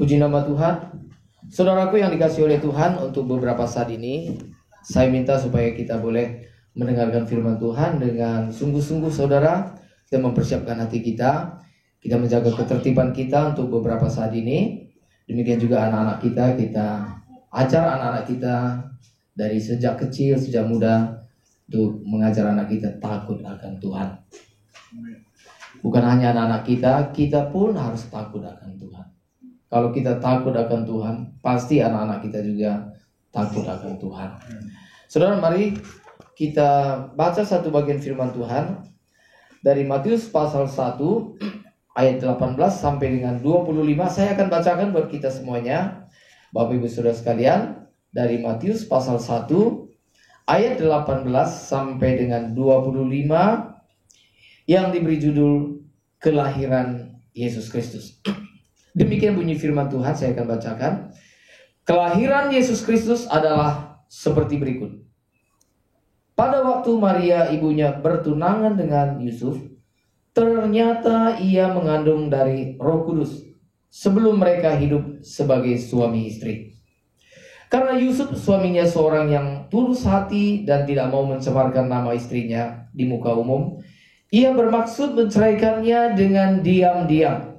Puji nama Tuhan. Saudaraku yang dikasihi oleh Tuhan, untuk beberapa saat ini saya minta supaya kita boleh mendengarkan firman Tuhan dengan sungguh-sungguh, saudara. Kita mempersiapkan hati kita, kita menjaga ketertiban kita untuk beberapa saat ini. Demikian juga anak-anak kita ajar anak-anak kita dari sejak kecil, sejak muda, untuk mengajar anak kita takut akan Tuhan. Bukan hanya anak-anak kita pun harus takut akan Tuhan. Kalau kita takut akan Tuhan, pasti anak-anak kita juga takut akan Tuhan. Saudara, mari kita baca satu bagian firman Tuhan dari Matius pasal 1 ayat 18 sampai dengan 25. Saya akan bacakan buat kita semuanya, Bapak Ibu Saudara sekalian, dari Matius pasal 1 ayat 18 sampai dengan 25 yang diberi judul Kelahiran Yesus Kristus. Demikian bunyi firman Tuhan, saya akan bacakan. Kelahiran Yesus Kristus adalah seperti berikut. Pada waktu Maria ibunya bertunangan dengan Yusuf, ternyata ia mengandung dari Roh Kudus sebelum mereka hidup sebagai suami istri. Karena Yusuf suaminya seorang yang tulus hati dan tidak mau mencemarkan nama istrinya di muka umum, ia bermaksud menceraikannya dengan diam-diam.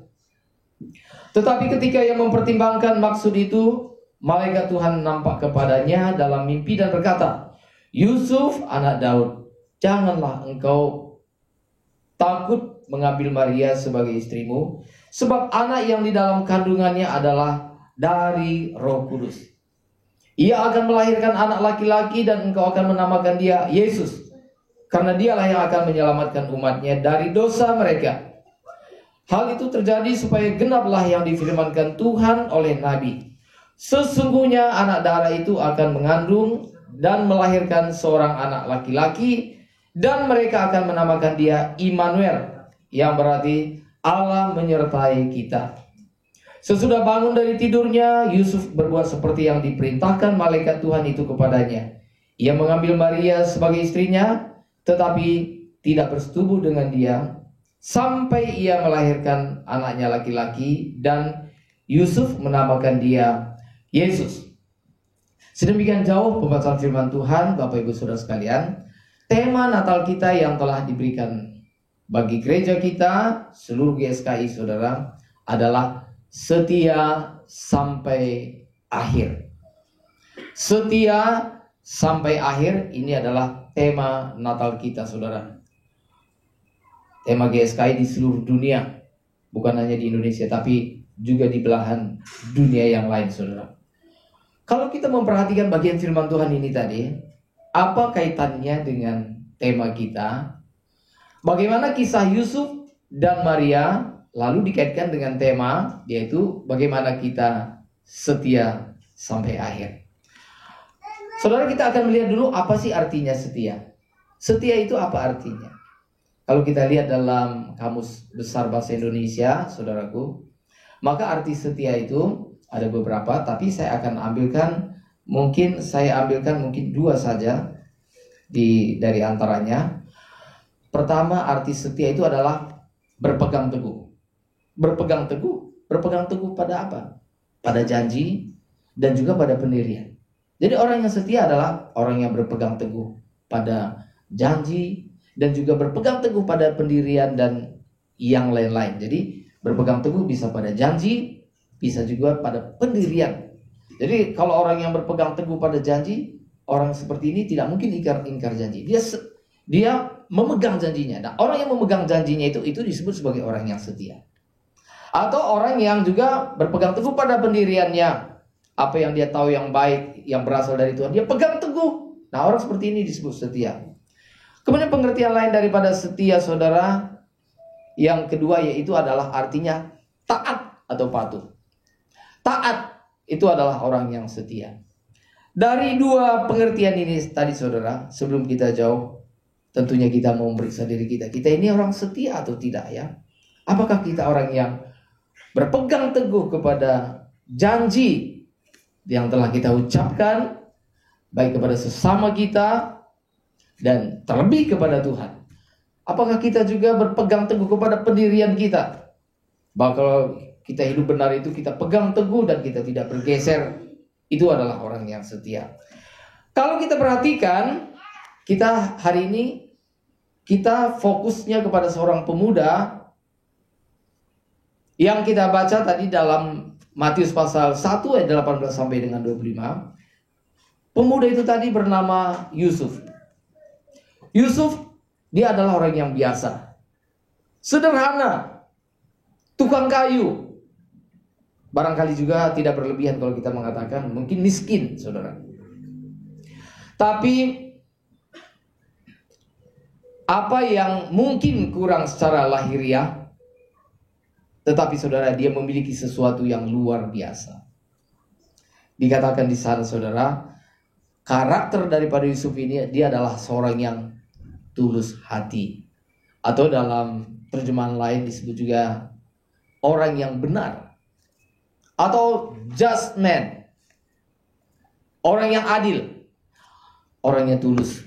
Tetapi ketika ia mempertimbangkan maksud itu, malaikat Tuhan nampak kepadanya dalam mimpi dan berkata, Yusuf anak Daud, janganlah engkau takut mengambil Maria sebagai istrimu, sebab anak yang di dalam kandungannya adalah dari Roh Kudus. Ia akan melahirkan anak laki-laki dan engkau akan menamakan dia Yesus, karena dialah yang akan menyelamatkan umatnya dari dosa mereka. Hal itu terjadi supaya genaplah yang difirmankan Tuhan oleh Nabi. Sesungguhnya anak darah itu akan mengandung dan melahirkan seorang anak laki-laki, dan mereka akan menamakan dia Immanuel, yang berarti Allah menyertai kita. Sesudah bangun dari tidurnya, Yusuf berbuat seperti yang diperintahkan malaikat Tuhan itu kepadanya. Ia mengambil Maria sebagai istrinya, tetapi tidak bersetubuh dengan dia sampai ia melahirkan anaknya laki-laki, dan Yusuf menamakan dia Yesus. Sedemikian jauh pembacaan firman Tuhan, Bapak Ibu Saudara sekalian. Tema Natal kita yang telah diberikan bagi gereja kita, seluruh GSKI saudara, adalah setia sampai akhir. Setia sampai akhir, ini adalah tema Natal kita saudara. Tema GSKI di seluruh dunia, bukan hanya di Indonesia, tapi juga di belahan dunia yang lain, saudara. Kalau kita memperhatikan bagian firman Tuhan ini tadi, apa kaitannya dengan tema kita? Bagaimana kisah Yusuf dan Maria lalu dikaitkan dengan tema, yaitu bagaimana kita setia sampai akhir. Saudara, kita akan melihat dulu apa sih artinya setia. Setia itu apa artinya? Kalau kita lihat dalam Kamus Besar Bahasa Indonesia, saudaraku, maka arti setia itu ada beberapa, tapi saya akan ambilkan mungkin dua saja dari antaranya. Pertama, arti setia itu adalah berpegang teguh. Berpegang teguh pada apa? Pada janji dan juga pada pendirian. Jadi orang yang setia adalah orang yang berpegang teguh pada janji dan juga berpegang teguh pada pendirian dan yang lain-lain. Jadi berpegang teguh bisa pada janji, bisa juga pada pendirian. Jadi kalau orang yang berpegang teguh pada janji, orang seperti ini tidak mungkin ingkar janji. Dia memegang janjinya. Nah, orang yang memegang janjinya itu disebut sebagai orang yang setia. Atau orang yang juga berpegang teguh pada pendiriannya. Apa yang dia tahu yang baik, yang berasal dari Tuhan, dia pegang teguh. Nah, orang seperti ini disebut setia. Kemudian pengertian lain daripada setia, saudara, yang kedua yaitu adalah artinya taat atau patuh. Taat itu adalah orang yang setia. Dari dua pengertian ini tadi, saudara, sebelum kita jauh, tentunya kita mau memeriksa diri kita. Kita ini orang setia atau tidak ya? Apakah kita orang yang berpegang teguh kepada janji yang telah kita ucapkan, baik kepada sesama kita dan terlebih kepada Tuhan? Apakah kita juga berpegang teguh kepada pendirian kita? Bahwa kalau kita hidup benar itu kita pegang teguh dan kita tidak bergeser. Itu adalah orang yang setia. Kalau kita perhatikan, kita hari ini kita fokusnya kepada seorang pemuda yang kita baca tadi dalam Matius pasal 1 ayat 18 sampai dengan 25. Pemuda itu tadi bernama Yusuf. Yusuf, dia adalah orang yang biasa, sederhana, tukang kayu. Barangkali juga tidak berlebihan kalau kita mengatakan mungkin miskin, saudara. Tapi apa yang mungkin kurang secara lahiriah, tetapi saudara, dia memiliki sesuatu yang luar biasa. Dikatakan di sana, saudara, karakter daripada Yusuf ini, dia adalah seorang yang tulus hati. Atau dalam terjemahan lain disebut juga orang yang benar. Atau just man. Orang yang adil. Orang yang tulus.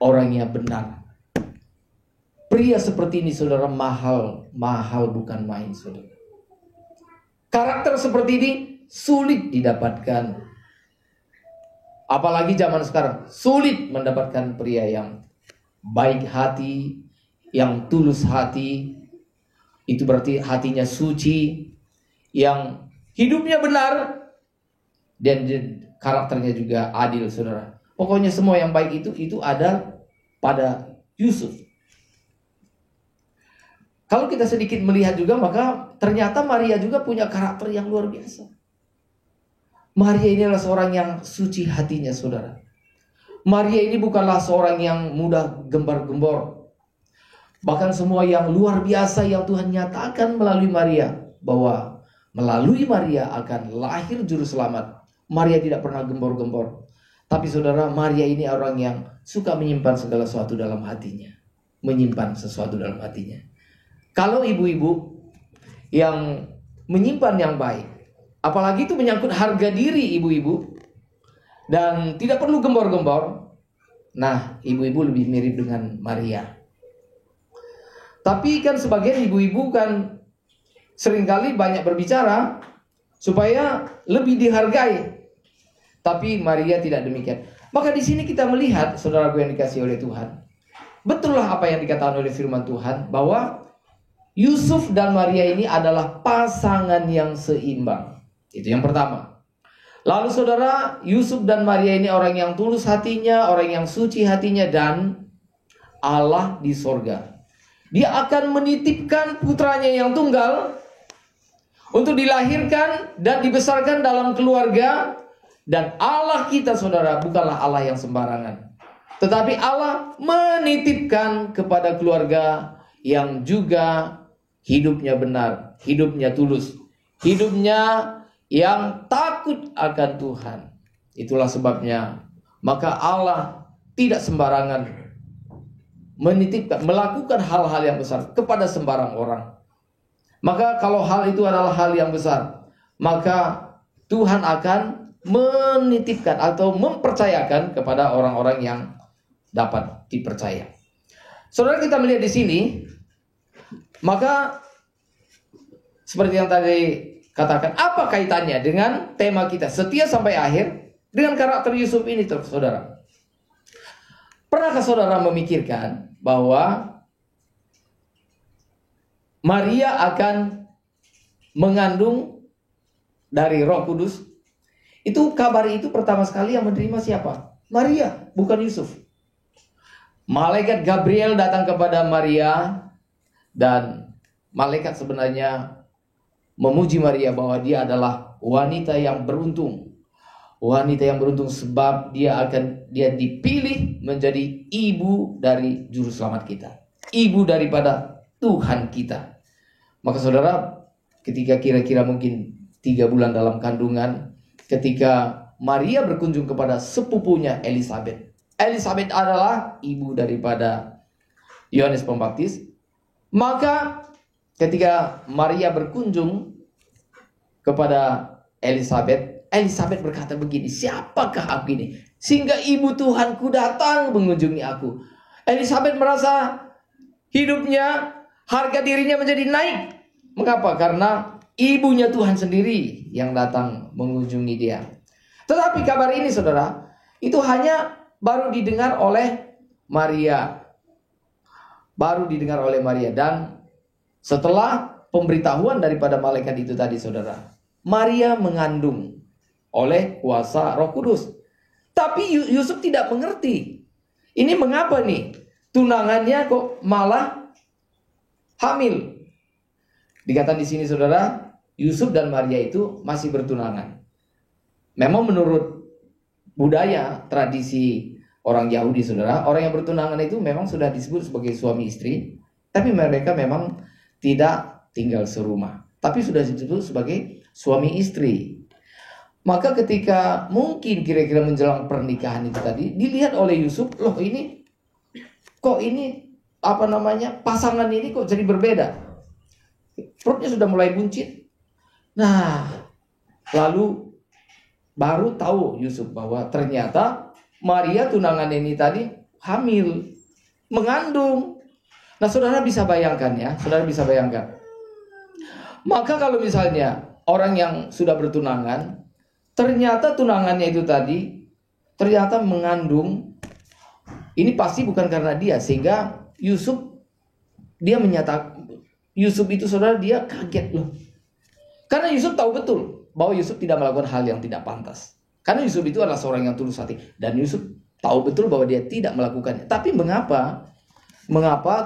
Orang yang benar. Pria seperti ini, saudara, mahal bukan main, saudara. Karakter seperti ini sulit didapatkan. Apalagi zaman sekarang, sulit mendapatkan pria yang baik hati, yang tulus hati. Itu berarti hatinya suci, yang hidupnya benar, dan karakternya juga adil, saudara. Pokoknya semua yang baik itu ada pada Yusuf. Kalau kita sedikit melihat juga, maka ternyata Maria juga punya karakter yang luar biasa. Maria ini adalah seorang yang suci hatinya, saudara. Maria ini bukanlah seorang yang mudah gembar-gembor. Bahkan semua yang luar biasa yang Tuhan nyatakan melalui Maria, bahwa melalui Maria akan lahir juru selamat. Maria tidak pernah gembor-gembor. Tapi saudara, Maria ini orang yang suka menyimpan segala sesuatu dalam hatinya. Menyimpan sesuatu dalam hatinya. Kalau ibu-ibu yang menyimpan yang baik, apalagi itu menyangkut harga diri ibu-ibu, dan tidak perlu gembor-gembor, nah ibu-ibu lebih mirip dengan Maria. Tapi kan sebagian ibu-ibu kan seringkali banyak berbicara supaya lebih dihargai. Tapi Maria tidak demikian. Maka di sini kita melihat, saudaraku yang dikasihi oleh Tuhan, betullah apa yang dikatakan oleh firman Tuhan, bahwa Yusuf dan Maria ini adalah pasangan yang seimbang. Itu yang pertama. Lalu saudara, Yusuf dan Maria ini orang yang tulus hatinya, orang yang suci hatinya, dan Allah di sorga. Dia akan menitipkan putranya yang tunggal untuk dilahirkan dan dibesarkan dalam keluarga. Dan Allah kita, saudara, bukanlah Allah yang sembarangan. Tetapi Allah menitipkan kepada keluarga yang juga hidupnya benar, hidupnya tulus, hidupnya yang takut akan Tuhan. Itulah sebabnya, maka Allah tidak sembarangan menitipkan, melakukan hal-hal yang besar kepada sembarang orang. Maka kalau hal itu adalah hal yang besar, maka Tuhan akan menitipkan atau mempercayakan kepada orang-orang yang dapat dipercaya. Saudara, kita melihat di sini, maka seperti yang tadi katakan, apa kaitannya dengan tema kita setia sampai akhir dengan karakter Yusuf ini, saudara? Pernahkah saudara memikirkan bahwa Maria akan mengandung dari Roh Kudus? Itu kabar itu pertama sekali yang menerima siapa? Maria, bukan Yusuf. Malaikat Gabriel datang kepada Maria, dan malaikat sebenarnya memuji Maria bahwa dia adalah wanita yang beruntung. Wanita yang beruntung sebab dia dipilih menjadi ibu dari juru selamat kita. Ibu daripada Tuhan kita. Maka saudara, ketika kira-kira mungkin 3 bulan dalam kandungan, ketika Maria berkunjung kepada sepupunya Elisabet. Elisabet adalah ibu daripada Yohanes Pembaptis. Maka ketika Maria berkunjung kepada Elisabet, Elisabet berkata begini, siapakah aku ini sehingga ibu Tuhanku datang mengunjungi aku? Elisabet merasa hidupnya, harga dirinya menjadi naik. Mengapa? Karena ibunya Tuhan sendiri yang datang mengunjungi dia. Tetapi kabar ini saudara, itu hanya baru didengar oleh Maria. Baru didengar oleh Maria. Dan setelah pemberitahuan daripada malaikat itu tadi saudara, Maria mengandung oleh kuasa Roh Kudus. Tapi Yusuf tidak mengerti. Ini mengapa nih? Tunangannya kok malah hamil. Dikatakan di sini saudara, Yusuf dan Maria itu masih bertunangan. Memang menurut budaya, tradisi orang Yahudi saudara, orang yang bertunangan itu memang sudah disebut sebagai suami istri. Tapi mereka memang tidak tinggal serumah. Tapi sudah disebut sebagai suami istri. Maka ketika mungkin kira-kira menjelang pernikahan itu tadi, dilihat oleh Yusuf, loh ini, kok ini, pasangan ini kok jadi berbeda. Perutnya sudah mulai buncit. Nah, lalu baru tahu Yusuf bahwa ternyata Maria tunangan ini tadi hamil, mengandung. Nah, saudara bisa bayangkan ya, saudara bisa bayangkan. Maka kalau misalnya orang yang sudah bertunangan, ternyata tunangannya itu tadi ternyata mengandung, ini pasti bukan karena dia, sehingga Yusuf itu saudara, dia kaget loh. Karena Yusuf tahu betul bahwa Yusuf tidak melakukan hal yang tidak pantas. Karena Yusuf itu adalah seorang yang tulus hati, dan Yusuf tahu betul bahwa dia tidak melakukannya. Tapi mengapa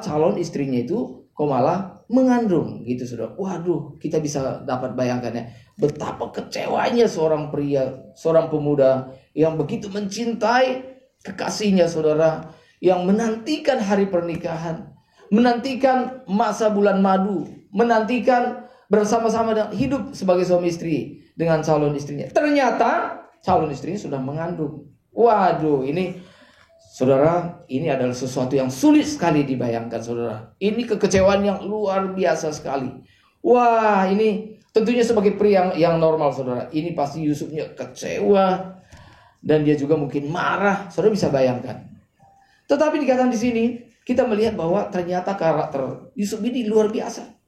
calon istrinya itu kok malah mengandung gitu saudara? Waduh, kita bisa dapat bayangkan ya, betapa kecewanya seorang pria, seorang pemuda yang begitu mencintai kekasihnya saudara, yang menantikan hari pernikahan, menantikan masa bulan madu, menantikan bersama-sama dan hidup sebagai suami istri dengan calon istrinya. Ternyata calon istrinya sudah mengandung. Waduh, ini saudara, ini adalah sesuatu yang sulit sekali dibayangkan saudara. Ini kekecewaan yang luar biasa sekali. Wah, ini tentunya sebagai pria yang normal saudara, ini pasti Yusufnya kecewa dan dia juga mungkin marah. Saudara bisa bayangkan. Tetapi dikatakan di sini kita melihat bahwa ternyata karakter Yusuf ini luar biasa.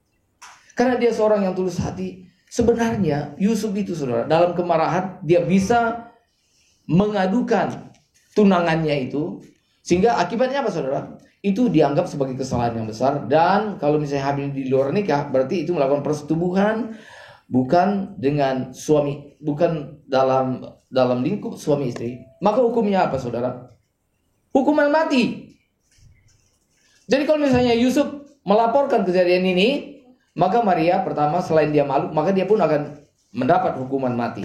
Karena dia seorang yang tulus hati. Sebenarnya Yusuf itu saudara, dalam kemarahan dia bisa mengadukan tunangannya itu, sehingga akibatnya apa saudara? Itu dianggap sebagai kesalahan yang besar. Dan kalau misalnya hamil di luar nikah, berarti itu melakukan persetubuhan bukan dengan suami, bukan dalam lingkup suami istri. Maka hukumnya apa saudara? Hukuman mati. Jadi kalau misalnya Yusuf melaporkan kejadian ini, maka Maria pertama selain dia malu, maka dia pun akan mendapat hukuman mati.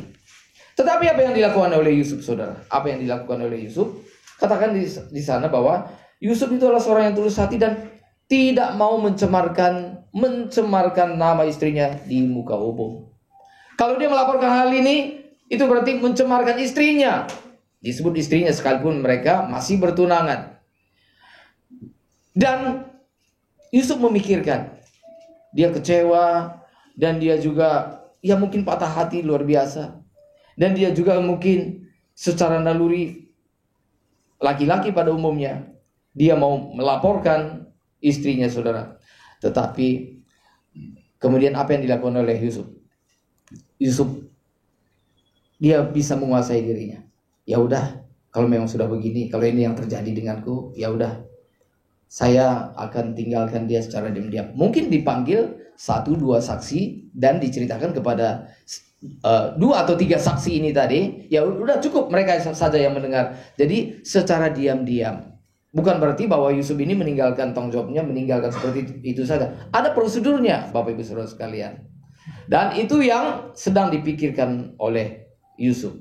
Tetapi apa yang dilakukan oleh Yusuf saudara? Apa yang dilakukan oleh Yusuf? Katakan di sana bahwa Yusuf itu adalah seorang yang tulus hati dan tidak mau mencemarkan nama istrinya di muka umum. Kalau dia melaporkan hal ini, itu berarti mencemarkan istrinya. Disebut istrinya sekalipun mereka masih bertunangan. Dan Yusuf memikirkan, dia kecewa dan dia juga ya mungkin patah hati luar biasa. Dan dia juga mungkin secara naluri laki-laki pada umumnya, dia mau melaporkan istrinya saudara. Tetapi kemudian apa yang dilakukan oleh Yusuf? Yusuf dia bisa menguasai dirinya. Ya udah, kalau memang sudah begini, kalau ini yang terjadi denganku, ya udah, saya akan tinggalkan dia secara diam-diam. Mungkin dipanggil 1-2 saksi dan diceritakan kepada 2 atau 3 saksi ini tadi, ya udah cukup mereka saja yang mendengar. Jadi secara diam-diam. Bukan berarti bahwa Yusuf ini meninggalkan tanggung jawabnya, meninggalkan seperti itu saja. Ada prosedurnya, Bapak Ibu Saudara sekalian. Dan itu yang sedang dipikirkan oleh Yusuf.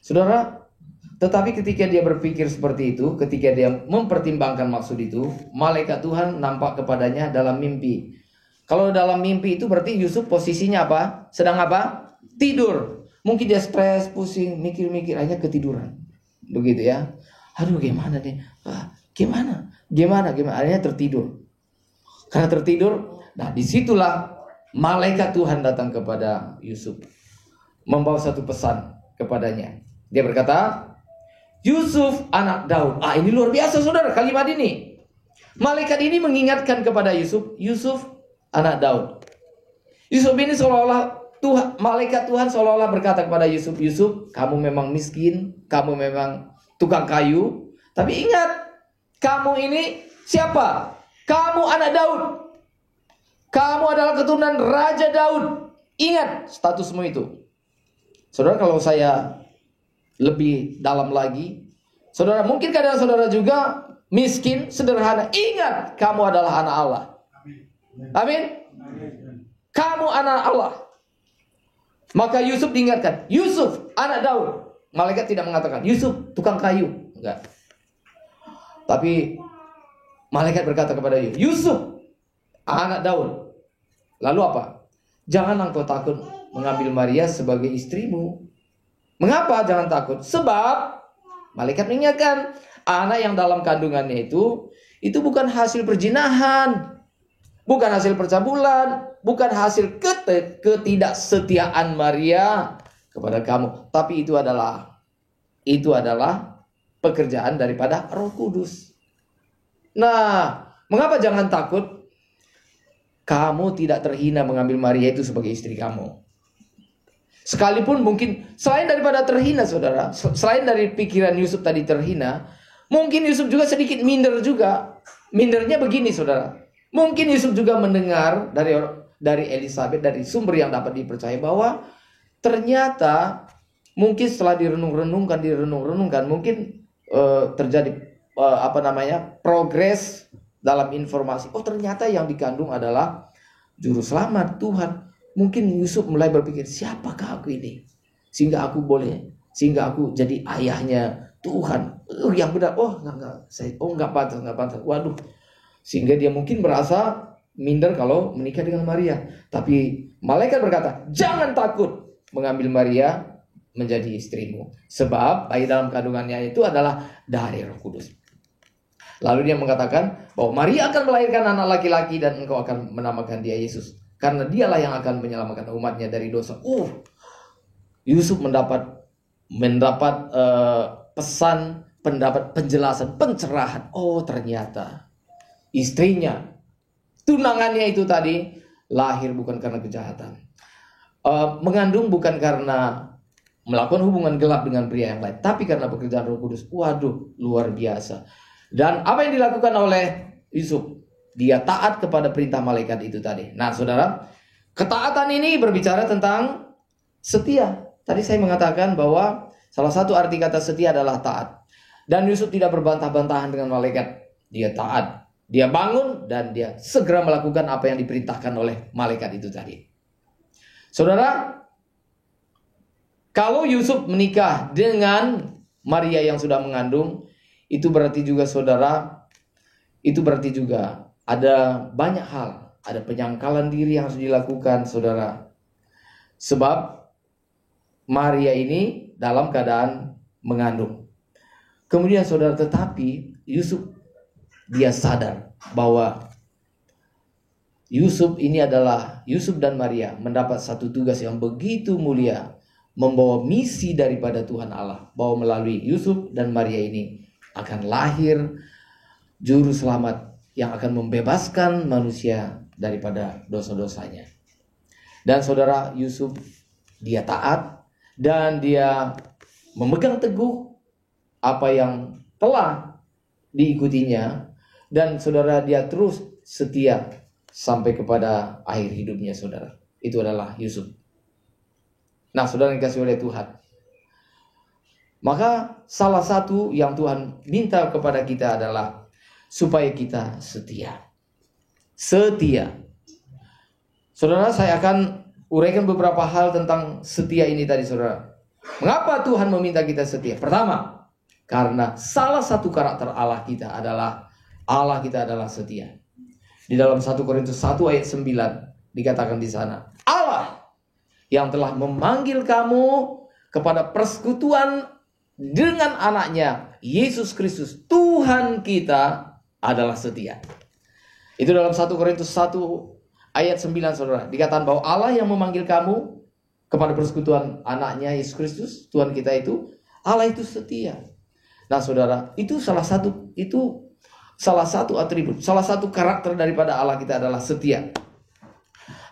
Saudara, tetapi ketika dia berpikir seperti itu, ketika dia mempertimbangkan maksud itu, malaikat Tuhan nampak kepadanya dalam mimpi. Kalau dalam mimpi itu berarti Yusuf posisinya apa? Sedang apa? Tidur. Mungkin dia stres, pusing, mikir-mikir, akhirnya ketiduran. Begitu ya. Aduh, gimana nih? Gimana? Akhirnya tertidur. Karena tertidur, nah disitulah malaikat Tuhan datang kepada Yusuf, membawa satu pesan kepadanya. Dia berkata, Yusuf anak Daud. Ini luar biasa saudara kalimat ini. Malaikat ini mengingatkan kepada Yusuf, Yusuf anak Daud. Yusuf ini seolah-olah malaikat Tuhan seolah-olah berkata kepada Yusuf, Yusuf, kamu memang miskin, kamu memang tukang kayu, tapi ingat, kamu ini siapa? Kamu anak Daud. Kamu adalah keturunan Raja Daud. Ingat statusmu itu. Saudara, kalau saya lebih dalam lagi, saudara, mungkin kadang saudara juga miskin, sederhana. Ingat, kamu adalah anak Allah. Amin. Kamu anak Allah. Maka Yusuf diingatkan, Yusuf anak Daud. Malaikat tidak mengatakan Yusuf tukang kayu, enggak. Tapi malaikat berkata kepada Yusuf anak Daud. Lalu apa? Jangan engkau takut mengambil Maria sebagai istrimu. Mengapa jangan takut? Sebab malaikat mengingatkan, anak yang dalam kandungannya itu bukan hasil perzinahan, bukan hasil percabulan, bukan hasil ketidaksetiaan Maria kepada kamu, tapi itu adalah pekerjaan daripada Roh Kudus. Nah, mengapa jangan takut? Kamu tidak terhina mengambil Maria itu sebagai istri kamu. Sekalipun mungkin selain daripada terhina, saudara, selain dari pikiran Yusuf tadi terhina, mungkin Yusuf juga sedikit minder juga. Mindernya begini, saudara. Mungkin Yusuf juga mendengar dari Elisabeth, dari sumber yang dapat dipercaya, bahwa ternyata mungkin setelah direnung-renungkan, mungkin terjadi progres dalam informasi. Oh, ternyata yang dikandung adalah juru selamat Tuhan. Mungkin Yusuf mulai berpikir, siapakah aku ini? Sehingga aku jadi ayahnya Tuhan. Yang benar. Enggak pantas. Waduh. Sehingga dia mungkin merasa minder kalau menikah dengan Maria. Tapi malaikat berkata, jangan takut mengambil Maria menjadi istrimu. Sebab bayi dalam kandungannya itu adalah dari Roh Kudus. Lalu dia mengatakan bahwa Maria akan melahirkan anak laki-laki dan engkau akan menamakan dia Yesus. Karena dialah yang akan menyelamatkan umatnya dari dosa. Yusuf mendapat pesan, pendapat penjelasan, pencerahan. Oh, ternyata istrinya, tunangannya itu tadi lahir bukan karena kejahatan. Mengandung bukan karena melakukan hubungan gelap dengan pria yang lain, tapi karena pekerjaan Roh Kudus. Waduh, luar biasa. Dan apa yang dilakukan oleh Yusuf? Dia taat kepada perintah malaikat itu tadi. Nah, saudara, ketaatan ini berbicara tentang setia. Tadi saya mengatakan bahwa salah satu arti kata setia adalah taat. Dan Yusuf tidak berbantah-bantahan dengan malaikat. Dia taat. Dia bangun dan dia segera melakukan apa yang diperintahkan oleh malaikat itu tadi. Saudara, kalau Yusuf menikah dengan Maria yang sudah mengandung, itu berarti juga, saudara, ada banyak hal, ada penyangkalan diri yang harus dilakukan, saudara. Sebab Maria ini dalam keadaan mengandung. Kemudian, saudara, tetapi Yusuf, dia sadar bahwa Yusuf dan Maria mendapat satu tugas yang begitu mulia, membawa misi daripada Tuhan Allah, bahwa melalui Yusuf dan Maria ini akan lahir juru selamat yang akan membebaskan manusia daripada dosa-dosanya. Dan saudara, Yusuf dia taat dan dia memegang teguh apa yang telah diikutinya, dan saudara, dia terus setia sampai kepada akhir hidupnya, saudara. Itu adalah Yusuf. Nah, saudara yang dikasihi oleh Tuhan, maka salah satu yang Tuhan minta kepada kita adalah supaya kita setia. Setia. Saudara, saya akan uraikan beberapa hal tentang setia ini tadi, saudara. Mengapa Tuhan meminta kita setia? Pertama, karena salah satu karakter Allah kita adalah setia. Di dalam 1 Korintus 1 ayat 9 dikatakan di sana, Allah yang telah memanggil kamu kepada persekutuan dengan anaknya Yesus Kristus Tuhan kita adalah setia. Itu dalam 1 Korintus 1 ayat 9, saudara. Dikatakan bahwa Allah yang memanggil kamu kepada persekutuan anaknya Yesus Kristus Tuhan kita itu, Allah itu setia. Nah, saudara, itu salah satu atribut, salah satu karakter daripada Allah kita adalah setia.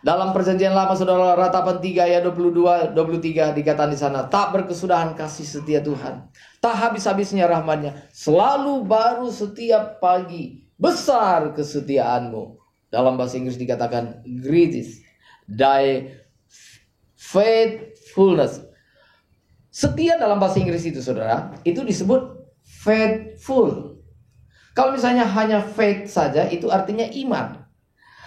Dalam perjanjian lama, saudara, Ratapan 3 ayat 22, 23 dikatakan di sana, tak berkesudahan kasih setia Tuhan, tak habis-habisnya rahmatnya, selalu baru setiap pagi, besar kesetiaanmu. Dalam bahasa Inggris dikatakan, great is thy faithfulness. Setia dalam bahasa Inggris itu, saudara, itu disebut faithful. Kalau misalnya hanya faith saja, itu artinya iman.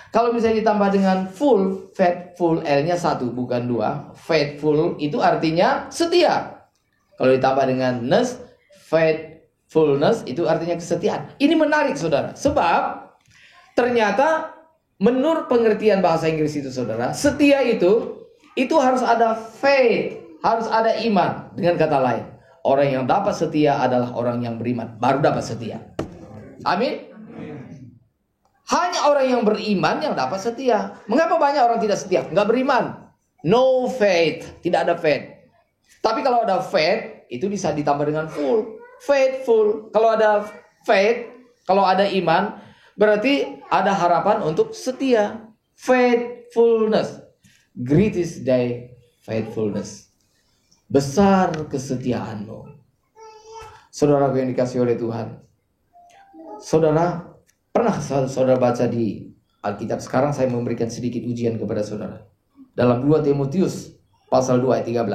Kalau misalnya ditambah dengan full, faithful, L-nya 1 bukan 2. Faithful itu artinya setia. Kalau ditambah dengan ness, faithfulness itu artinya kesetiaan. Ini menarik, saudara. Sebab ternyata menurut pengertian bahasa Inggris itu, saudara, setia itu harus ada faith, harus ada iman. Dengan kata lain, orang yang dapat setia adalah orang yang beriman, baru dapat setia. Amin. Hanya orang yang beriman yang dapat setia. Mengapa banyak orang tidak setia? Nggak beriman. No faith. Tidak ada faith. Tapi kalau ada faith, itu bisa ditambah dengan full. Faithful. Kalau ada faith, kalau ada iman, berarti ada harapan untuk setia. Faithfulness. Great is thy faithfulness. Besar kesetiaanmu. Saudara yang dikasih oleh Tuhan. Saudara, pernah saudara baca di Alkitab? Sekarang saya memberikan sedikit ujian kepada saudara. Dalam 2 Timotius pasal 2 ayat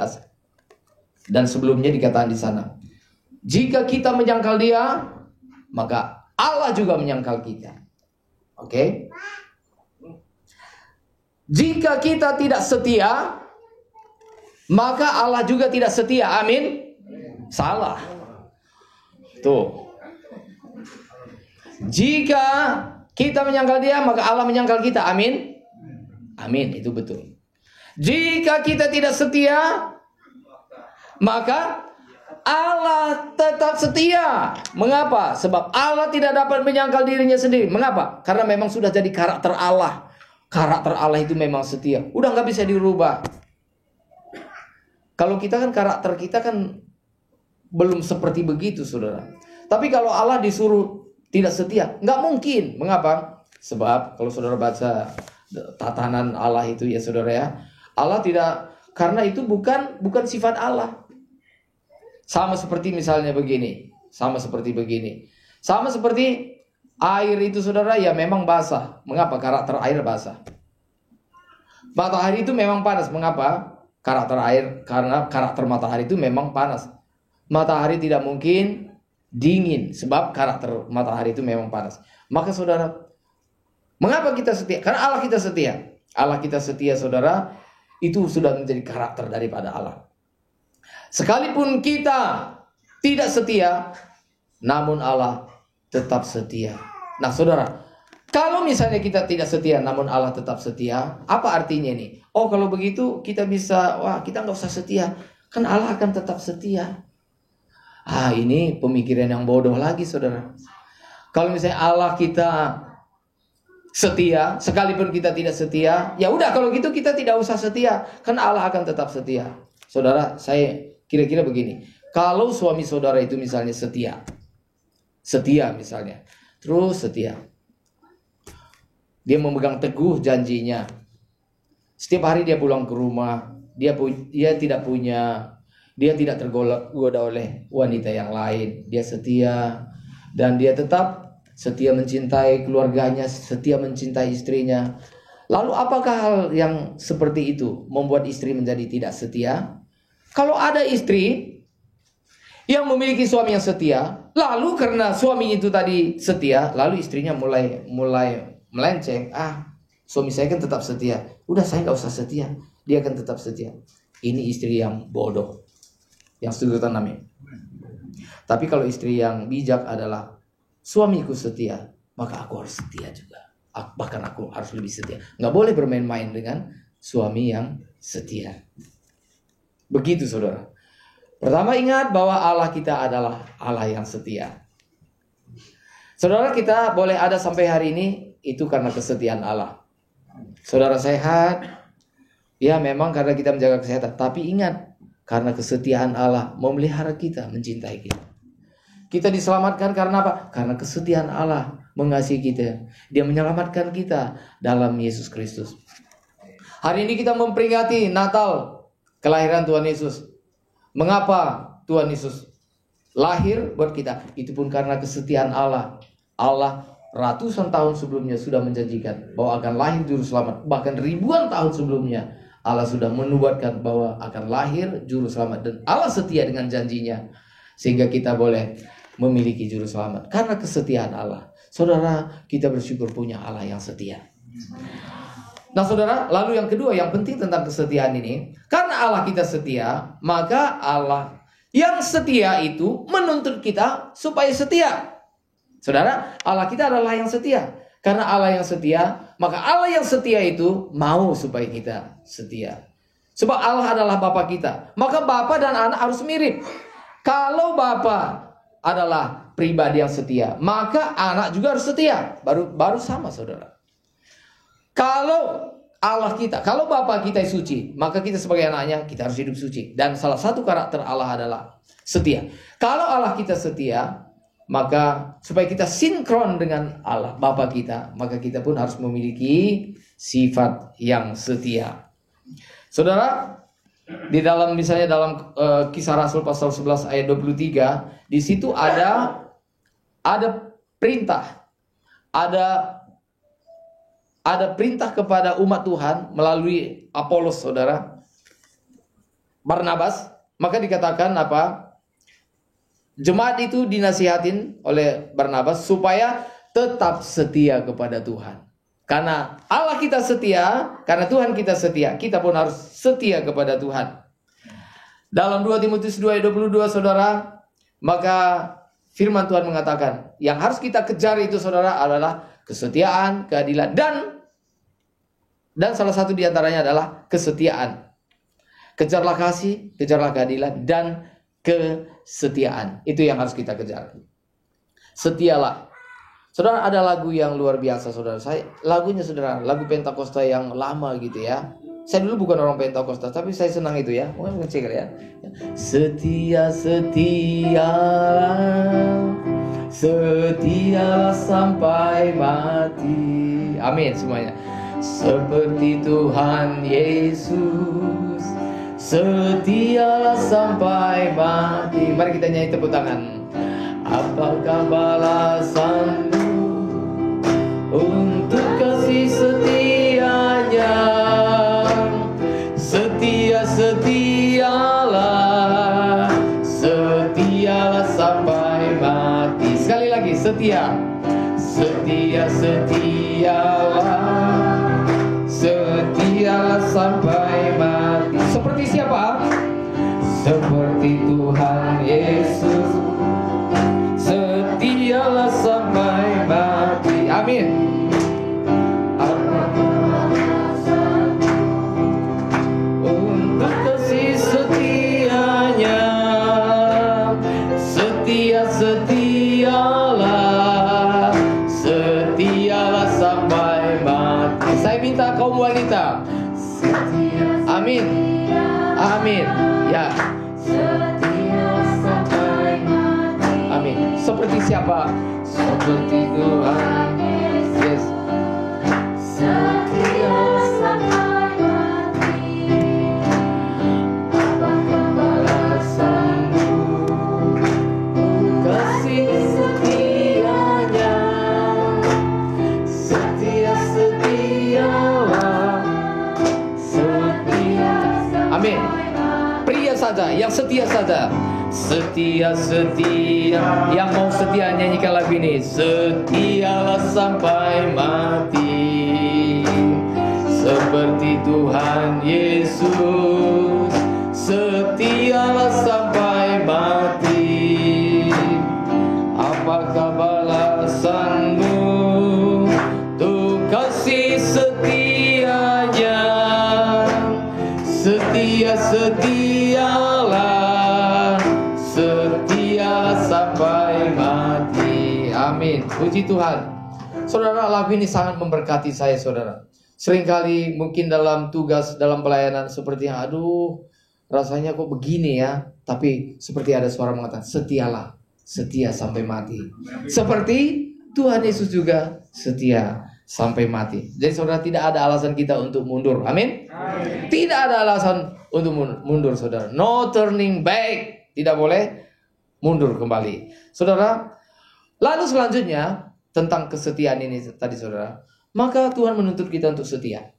13. Dan sebelumnya dikatakan di sana, jika kita menyangkal Dia, maka Allah juga menyangkal kita. Oke? Jika kita tidak setia, maka Allah juga tidak setia. Amin? Salah. Tuh. Jika kita menyangkal Dia, maka Allah menyangkal kita. Amin? Amin, itu betul. Jika kita tidak setia, maka Allah tetap setia. Mengapa? Sebab Allah tidak dapat menyangkal dirinya sendiri. Mengapa? Karena memang sudah jadi karakter Allah. Karakter Allah itu memang setia. Udah gak bisa dirubah. Kalau kita kan, karakter kita kan belum seperti begitu, saudara. Tapi kalau Allah disuruh tidak setia, nggak mungkin. Mengapa? Sebab kalau saudara baca tatanan Allah itu, ya saudara ya, Allah tidak, karena itu bukan sifat Allah. Sama seperti misalnya begini, sama seperti air itu, saudara, ya memang basah. Mengapa? Karakter air basah. Matahari itu memang panas. Mengapa? Karakter air, karena karakter matahari itu memang panas. Matahari tidak mungkin dingin, sebab karakter matahari itu memang panas. Maka saudara, mengapa kita setia? Karena Allah kita setia. Allah kita setia, saudara, itu sudah menjadi karakter daripada Allah. Sekalipun kita tidak setia, namun Allah tetap setia. Nah, saudara, kalau misalnya kita tidak setia, namun Allah tetap setia, apa artinya ini? Oh, kalau begitu kita bisa, kita nggak usah setia, kan Allah akan tetap setia. Ini pemikiran yang bodoh lagi, saudara. Kalau misalnya Allah kita setia, sekalipun kita tidak setia, ya udah, kalau gitu kita tidak usah setia, kan Allah akan tetap setia. Saudara, saya kira-kira begini. Kalau suami saudara itu misalnya setia misalnya, terus setia, dia memegang teguh janjinya. Setiap hari dia pulang ke rumah, dia tidak tergoda oleh wanita yang lain. Dia setia, dan dia tetap setia mencintai keluarganya, setia mencintai istrinya. Lalu apakah hal yang seperti itu membuat istri menjadi tidak setia? Kalau ada istri yang memiliki suami yang setia, lalu karena suami itu tadi setia, lalu istrinya mulai melenceng. Suami saya kan tetap setia, udah saya nggak usah setia, dia akan tetap setia. Ini istri yang bodoh, yang setuju amin. Tapi kalau istri yang bijak adalah, suamiku setia, maka aku harus setia juga. Bahkan aku harus lebih setia. Nggak boleh bermain-main dengan suami yang setia. Begitu, saudara. Pertama, ingat bahwa Allah kita adalah Allah yang setia. Saudara, kita boleh ada sampai hari ini, itu karena kesetiaan Allah. Saudara sehat, ya memang karena kita menjaga kesehatan. Tapi ingat, karena kesetiaan Allah memelihara kita, mencintai kita. Kita diselamatkan karena apa? Karena kesetiaan Allah mengasihi kita. Dia menyelamatkan kita dalam Yesus Kristus. Hari ini kita memperingati Natal, kelahiran Tuhan Yesus. Mengapa Tuhan Yesus lahir buat kita? Itu pun karena kesetiaan Allah. Allah ratusan tahun sebelumnya sudah menjanjikan bahwa akan lahir juru selamat. Bahkan ribuan tahun sebelumnya Allah sudah menubuatkan bahwa akan lahir juru selamat. Dan Allah setia dengan janjinya, sehingga kita boleh memiliki juru selamat karena kesetiaan Allah. Saudara, kita bersyukur punya Allah yang setia. Nah saudara, lalu yang kedua yang penting tentang kesetiaan ini, karena Allah kita setia, maka Allah yang setia itu menuntut kita supaya setia. Saudara, Allah kita adalah yang setia. Karena Allah yang setia, maka Allah yang setia itu mau supaya kita setia. Sebab Allah adalah Bapa kita, maka Bapa dan anak harus mirip. Kalau Bapa adalah pribadi yang setia, maka anak juga harus setia. Baru sama saudara. Kalau Allah kita, kalau Bapa kita suci, maka kita sebagai anaknya, kita harus hidup suci. Dan salah satu karakter Allah adalah setia. Kalau Allah kita setia, maka supaya kita sinkron dengan Allah, Bapa kita, maka kita pun harus memiliki sifat yang setia. Saudara, di dalam misalnya dalam Kisah Rasul pasal 11 ayat 23, di situ ada perintah, ada perintah kepada umat Tuhan melalui Apolos, saudara, Barnabas. Maka dikatakan apa? Jemaat itu dinasihatin oleh Barnabas supaya tetap setia kepada Tuhan. Karena Allah kita setia, karena Tuhan kita setia, kita pun harus setia kepada Tuhan. Dalam 2 Timotius 2 ayat 22, saudara, maka firman Tuhan mengatakan, yang harus kita kejar itu, saudara, adalah kesetiaan, keadilan, dan salah satu diantaranya adalah kesetiaan. Kejarlah kasih, kejarlah keadilan, dan kesetiaan. Itu yang harus kita kejar. Setialah. Saudara, ada lagu yang luar biasa, saudara. Lagunya, saudara, lagu Pentakosta yang lama gitu ya. Saya dulu bukan orang Pentakosta, tapi saya senang itu ya. Mungkin cek ya. Setia, setialah, setialah sampai mati. Amin semuanya. Seperti Tuhan Yesus, setialah sampai mati. Mari kita nyanyi, tepuk tangan. Apakah balasanmu untuk kasih setianya? Setia, setialah, setialah sampai mati. Sekali lagi, setia. Setia, setialah, setialah sampai mati. Seperti siapa? Seperti Tuhan Yesus, setialah sampai mati. Amin. Untuk kasih setianya, setia, setialah, setialah sampai mati. Saya minta kaum wanita, amin, amin, ya. Amin. Seperti siapa? Seperti Tuhan. Yes. Setia sampai mati. Apakah balasanmu? Kasih setianya. Setia, setialah, setia. Amin. Pria saja, yang setia saja. Setia, setia. Yang mau setia nyanyikan lagu ini. Setialah sampai mati, seperti Tuhan Yesus. Setialah sampai mati. Apakah balasanmu untuk kasih setianya? Setia, setialah, setia sampai mati. Amin. Puji Tuhan. Saudara, lagu ini sangat memberkati saya, saudara. Seringkali mungkin dalam tugas, dalam pelayanan seperti aduh, rasanya kok begini ya. Tapi seperti ada suara mengatakan, setialah, setia sampai mati. Seperti Tuhan Yesus juga setia sampai mati. Jadi saudara, tidak ada alasan kita untuk mundur. Amin. Tidak ada alasan untuk mundur, saudara. No turning back. Tidak boleh mundur kembali. Saudara, lalu selanjutnya tentang kesetiaan ini tadi, saudara. Maka Tuhan menuntut kita untuk setia.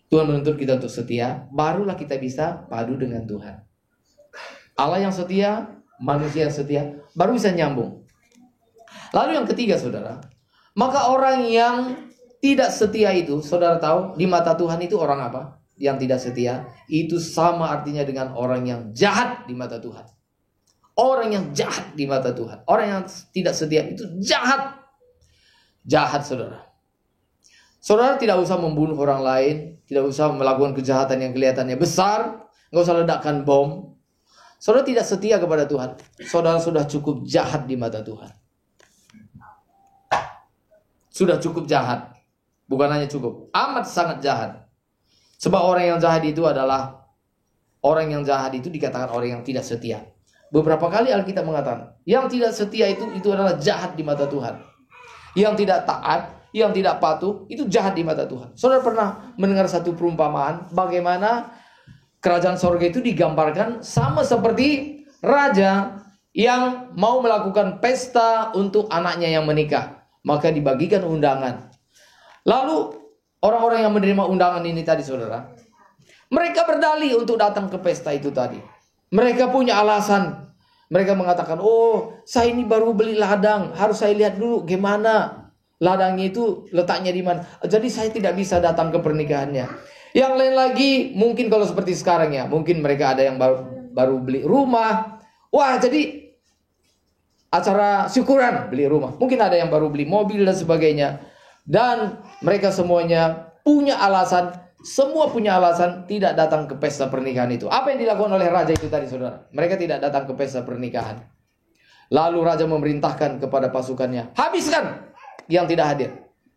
Tuhan menuntut kita untuk setia, barulah kita bisa padu dengan Tuhan. Allah yang setia, manusia yang setia, baru bisa nyambung. Lalu yang ketiga, saudara, maka orang yang tidak setia itu, saudara tahu, di mata Tuhan itu orang apa? Yang tidak setia, itu sama artinya dengan orang yang jahat di mata Tuhan. Orang yang jahat di mata Tuhan. Orang yang tidak setia itu jahat. Jahat, saudara. Saudara tidak usah membunuh orang lain, tidak usah melakukan kejahatan yang kelihatannya besar, nggak usah ledakkan bom. Saudara tidak setia kepada Tuhan. Saudara sudah cukup jahat di mata Tuhan. Sudah cukup jahat. Bukan hanya cukup, amat sangat jahat. Sebab orang yang jahat itu adalah, orang yang jahat itu dikatakan orang yang tidak setia. Beberapa kali Alkitab mengatakan, yang tidak setia itu adalah jahat di mata Tuhan. Yang tidak taat, yang tidak patuh, itu jahat di mata Tuhan. Saudara pernah mendengar satu perumpamaan bagaimana kerajaan sorga itu digambarkan sama seperti raja yang mau melakukan pesta untuk anaknya yang menikah. Maka dibagikan undangan. Lalu orang-orang yang menerima undangan ini tadi, saudara, mereka berdalih untuk datang ke pesta itu tadi. Mereka punya alasan. Mereka mengatakan, oh, saya ini baru beli ladang, harus saya lihat dulu gimana ladangnya itu letaknya di mana. Jadi saya tidak bisa datang ke pernikahannya. Yang lain lagi, mungkin kalau seperti sekarang ya, mungkin mereka ada yang baru beli rumah. Wah, jadi acara syukuran beli rumah. Mungkin ada yang baru beli mobil dan sebagainya. Dan mereka semuanya punya alasan, semua punya alasan tidak datang ke pesta pernikahan itu. Apa yang dilakukan oleh raja itu tadi, saudara? Mereka tidak datang ke pesta pernikahan. Lalu raja memerintahkan kepada pasukannya, habiskan yang tidak hadir.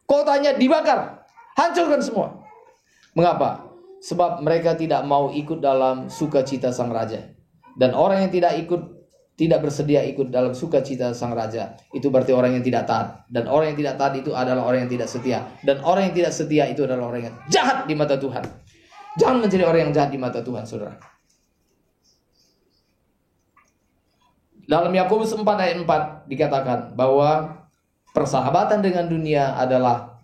Kotanya dibakar, hancurkan semua. Mengapa? Sebab mereka tidak mau ikut dalam sukacita sang raja. Dan orang yang tidak bersedia ikut dalam sukacita sang raja, itu berarti orang yang tidak taat. Dan orang yang tidak taat itu adalah orang yang tidak setia. Dan orang yang tidak setia itu adalah orang yang jahat di mata Tuhan. Jangan menjadi orang yang jahat di mata Tuhan, saudara. Dalam Yakobus 4 ayat 4 dikatakan bahwa persahabatan dengan dunia adalah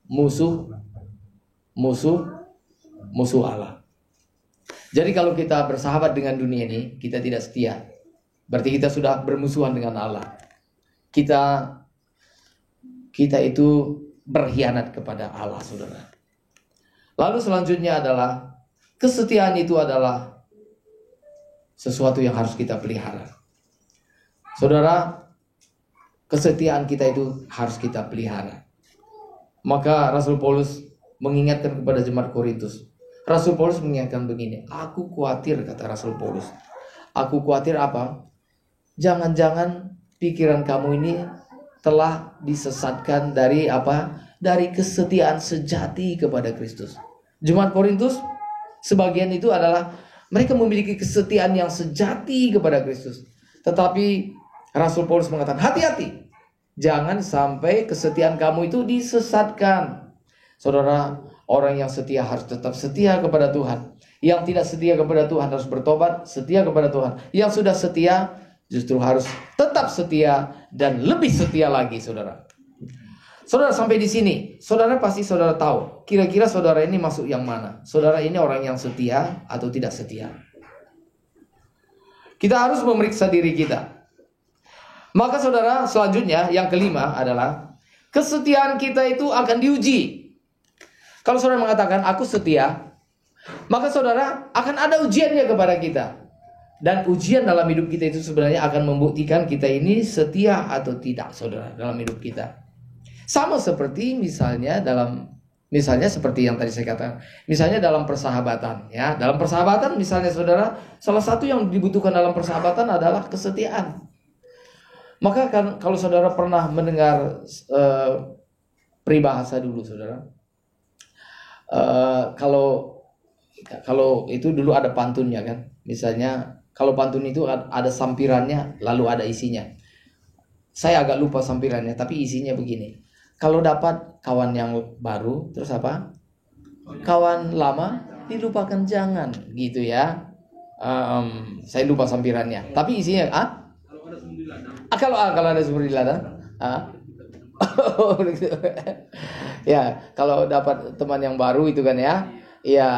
musuh Allah. Jadi kalau kita bersahabat dengan dunia ini, kita tidak setia. Berarti kita sudah bermusuhan dengan Allah. Kita itu berkhianat kepada Allah, saudara. Lalu selanjutnya adalah, kesetiaan itu adalah sesuatu yang harus kita pelihara. Saudara, kesetiaan kita itu harus kita pelihara. Maka Rasul Paulus mengingatkan kepada jemaat Korintus. Rasul Paulus mengingatkan begini, aku khawatir, kata Rasul Paulus. Aku khawatir apa? Jangan-jangan pikiran kamu ini telah disesatkan dari apa? Dari kesetiaan sejati kepada Kristus. Jemaat Korintus sebagian itu adalah mereka memiliki kesetiaan yang sejati kepada Kristus. Tetapi Rasul Paulus mengatakan, hati-hati. Jangan sampai kesetiaan kamu itu disesatkan. Saudara, orang yang setia harus tetap setia kepada Tuhan. Yang tidak setia kepada Tuhan harus bertobat, setia kepada Tuhan. Yang sudah setia justru harus tetap setia dan lebih setia lagi, saudara. Saudara, sampai di sini, saudara pasti saudara tahu, kira-kira saudara ini masuk yang mana? Saudara ini orang yang setia atau tidak setia? Kita harus memeriksa diri kita. Maka saudara, selanjutnya yang kelima adalah kesetiaan kita itu akan diuji. Kalau saudara mengatakan aku setia, maka saudara akan ada ujiannya kepada kita. Dan ujian dalam hidup kita itu sebenarnya akan membuktikan kita ini setia atau tidak, saudara, dalam hidup kita. Sama seperti misalnya seperti yang tadi saya katakan, misalnya dalam persahabatan, ya. Dalam persahabatan misalnya saudara, salah satu yang dibutuhkan dalam persahabatan adalah kesetiaan. Maka kalau saudara pernah mendengar peribahasa dulu, saudara, kalau itu dulu ada pantunnya kan, misalnya kalau pantun itu ada sampirannya lalu ada isinya. Saya agak lupa sampirannya, tapi isinya begini. Kalau dapat kawan yang baru, terus apa? Kawan lama dilupakan, jangan gitu ya. Saya lupa sampirannya. Tapi isinya kalau ada sumber di ladang. Oh, gitu. Ya, kalau dapat teman yang baru itu kan ya. Ya.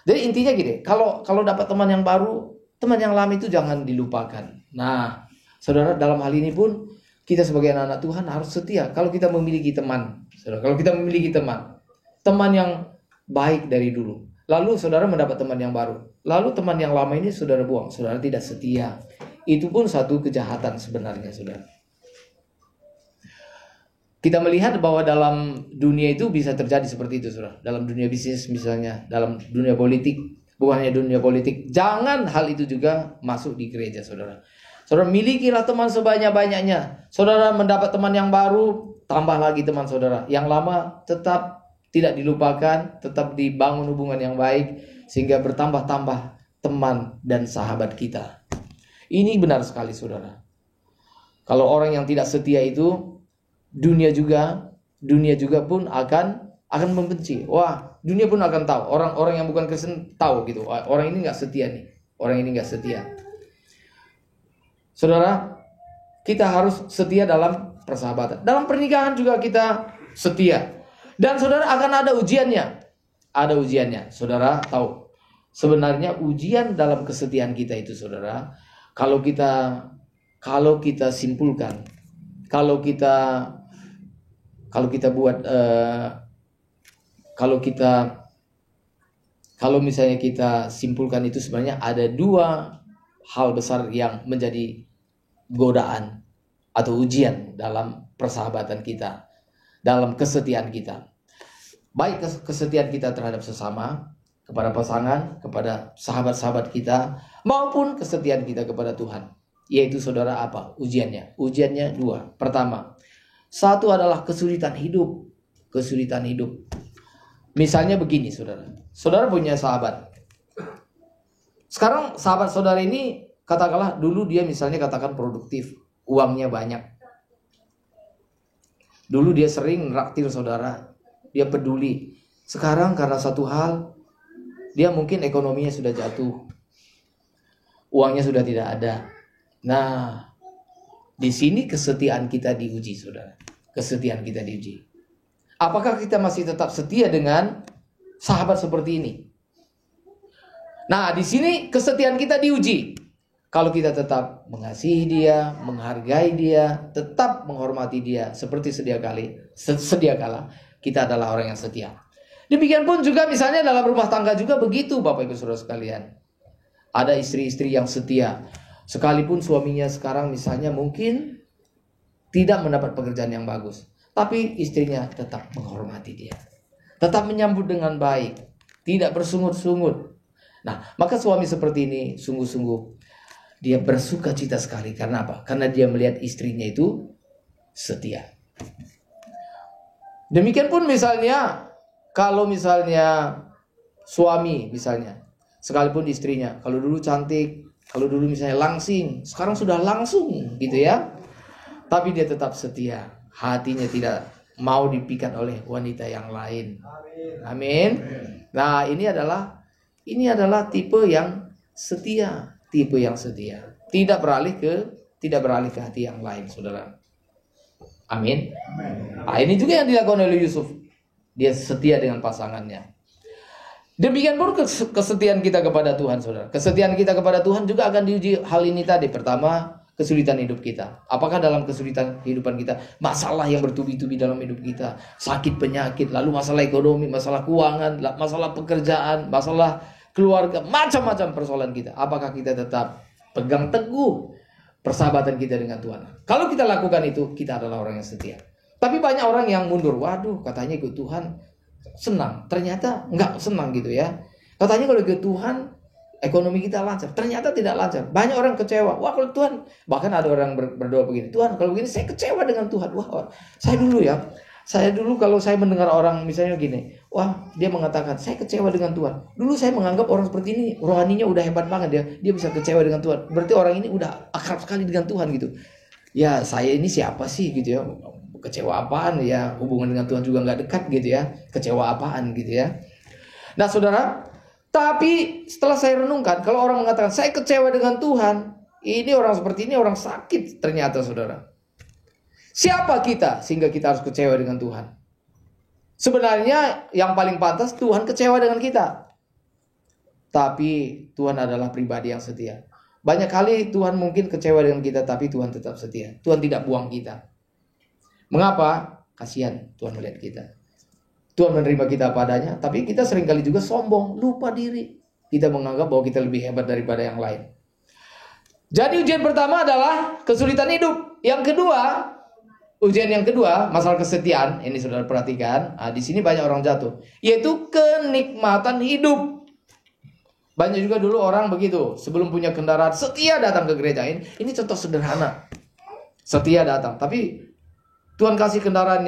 Jadi intinya gini, kalau dapat teman yang baru, teman yang lama itu jangan dilupakan. Nah, saudara, dalam hal ini pun kita sebagai anak-anak Tuhan harus setia. Kalau kita memiliki teman, saudara, kalau kita memiliki teman yang baik dari dulu, lalu saudara mendapat teman yang baru, lalu teman yang lama ini saudara buang, saudara tidak setia. Itu pun satu kejahatan sebenarnya, saudara. Kita melihat bahwa dalam dunia itu bisa terjadi seperti itu, saudara. Dalam dunia bisnis misalnya, dalam dunia politik, bukan hanya dunia politik. Jangan hal itu juga masuk di gereja, saudara. Saudara, milikilah teman sebanyak-banyaknya. Saudara mendapat teman yang baru, tambah lagi teman saudara. Yang lama tetap tidak dilupakan, tetap dibangun hubungan yang baik, sehingga bertambah-tambah teman dan sahabat kita. Ini benar sekali, saudara. Kalau orang yang tidak setia itu, dunia juga pun akan membenci. Wah, dunia pun akan tahu. Orang yang bukan Kristen tahu gitu. Orang ini nggak setia nih. Orang ini nggak setia. Saudara, kita harus setia dalam persahabatan. Dalam pernikahan juga kita setia. Dan saudara, akan ada ujiannya. Ada ujiannya. Saudara tahu. Sebenarnya ujian dalam kesetiaan kita itu, saudara, kalau kita simpulkan, kalau misalnya kita simpulkan itu, sebenarnya ada dua hal besar yang menjadi godaan atau ujian dalam persahabatan kita, dalam kesetiaan kita. Baik kesetiaan kita terhadap sesama, kepada pasangan, kepada sahabat-sahabat kita, maupun kesetiaan kita kepada Tuhan. Yaitu, saudara, apa ujiannya? Ujiannya dua. Pertama, satu adalah kesulitan hidup. Kesulitan hidup. Misalnya begini, saudara. Saudara punya sahabat. Sekarang sahabat saudara ini, katakanlah dulu dia misalnya katakan produktif, uangnya banyak. Dulu dia sering raktir saudara, dia peduli. Sekarang karena satu hal, dia mungkin ekonominya sudah jatuh, uangnya sudah tidak ada. Nah, di sini kesetiaan kita diuji, saudara. Kesetiaan kita diuji. Apakah kita masih tetap setia dengan sahabat seperti ini? Nah, di sini kesetiaan kita diuji. Kalau kita tetap mengasihi dia, menghargai dia, tetap menghormati dia seperti sedia kala, kita adalah orang yang setia. Demikian pun juga misalnya dalam rumah tangga juga begitu, Bapak Ibu Saudara sekalian. Ada istri-istri yang setia. Sekalipun suaminya sekarang misalnya mungkin tidak mendapat pekerjaan yang bagus, tapi istrinya tetap menghormati dia, tetap menyambut dengan baik, tidak bersungut-sungut. Nah, maka suami seperti ini sungguh-sungguh dia bersuka cita sekali. Karena apa? Karena dia melihat istrinya itu setia. Demikian pun misalnya, kalau misalnya suami misalnya, sekalipun istrinya, kalau dulu cantik, kalau dulu misalnya langsing, sekarang sudah langsung gitu ya, tapi dia tetap setia. Hatinya tidak mau dipikat oleh wanita yang lain. Amin. Nah, ini adalah tipe yang setia, tipe yang setia. Tidak beralih ke hati yang lain, saudara. Amin. Nah, ini juga yang dilakukan oleh Yusuf. Dia setia dengan pasangannya. Demikian pun kesetiaan kita kepada Tuhan, saudara. Kesetiaan kita kepada Tuhan juga akan diuji hal ini tadi. Pertama, kesulitan hidup kita. Apakah dalam kesulitan kehidupan kita, masalah yang bertubi-tubi dalam hidup kita, sakit penyakit, lalu masalah ekonomi, masalah keuangan, masalah pekerjaan, masalah keluarga, macam-macam persoalan kita. Apakah kita tetap pegang teguh persahabatan kita dengan Tuhan? Kalau kita lakukan itu, kita adalah orang yang setia. Tapi banyak orang yang mundur. Waduh, katanya ikut Tuhan senang, ternyata nggak senang gitu ya. Katanya kalau ikut Tuhan ekonomi kita lancar, ternyata tidak lancar. Banyak orang kecewa. Wah, kalau Tuhan, bahkan ada orang berdoa begini, Tuhan kalau begini saya kecewa dengan Tuhan. Wah, saya dulu kalau saya mendengar orang misalnya gini, wah, dia mengatakan saya kecewa dengan Tuhan. Dulu saya menganggap orang seperti ini rohaninya udah hebat banget, dia bisa kecewa dengan Tuhan. Berarti orang ini udah akrab sekali dengan Tuhan gitu. Ya, saya ini siapa sih gitu ya. Kecewa apaan ya? Hubungan dengan Tuhan juga nggak dekat gitu ya. Kecewa apaan gitu ya. Nah saudara, tapi setelah saya renungkan, kalau orang mengatakan saya kecewa dengan Tuhan, ini orang seperti ini orang sakit ternyata saudara. Siapa kita sehingga kita harus kecewa dengan Tuhan? Sebenarnya yang paling pantas Tuhan kecewa dengan kita. Tapi Tuhan adalah pribadi yang setia. Banyak kali Tuhan mungkin kecewa dengan kita, tapi Tuhan tetap setia. Tuhan tidak buang kita. Mengapa? Kasihan Tuhan melihat kita. Tuhan menerima kita padanya, tapi kita seringkali juga sombong, lupa diri. Kita menganggap bahwa kita lebih hebat daripada yang lain. Jadi ujian pertama adalah kesulitan hidup. Yang kedua, ujian yang kedua, masalah kesetiaan. Ini saudara perhatikan. Di sini banyak orang jatuh, yaitu kenikmatan hidup. Banyak juga dulu orang begitu, sebelum punya kendaraan setia datang ke gereja. Ini contoh sederhana. Setia datang, tapi Tuhan kasih kendaraan